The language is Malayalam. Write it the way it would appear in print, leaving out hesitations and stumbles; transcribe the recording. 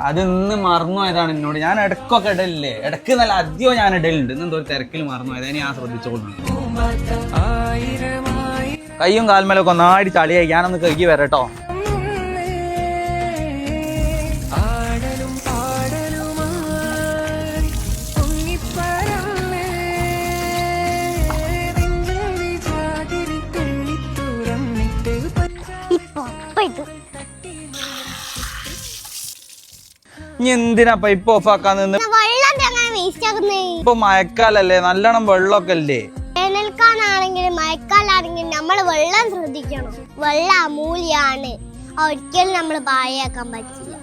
അത് ഇന്ന് മറന്നു പോയതാണ് എന്നോട്. ഞാൻ ഇടക്കൊക്കെ ഇടലില്ലേ, ഇടക്ക് നല്ല അധികം ഞാൻ ഇടലുണ്ട്. ഇന്ന് എന്തോ തിരക്കിൽ മറന്നു പോയത്, ഞാൻ ശ്രദ്ധിച്ചോളൂ. കയ്യും കാൽമേലൊക്കെ ഒന്നാടി ചളിയായി. ഞാനൊന്ന് കഴുകി വരട്ടോ. ഇനി എന്തിനാ പൈപ്പ് ഓഫ് ആക്കാൻ നിന്ന്? ഇപ്പൊ മഴക്കാലല്ലേ, നല്ലോണം വെള്ളമൊക്കെ അല്ലേ. വേനൽക്കാലാണെങ്കിലും മഴക്കാലാണെങ്കിലും നമ്മൾ വെള്ളം ശ്രദ്ധിക്കണം. വെള്ളം അമൂല്യാണ്, ഒരിക്കലും നമ്മൾ പാഴാക്കാൻ പറ്റില്ല.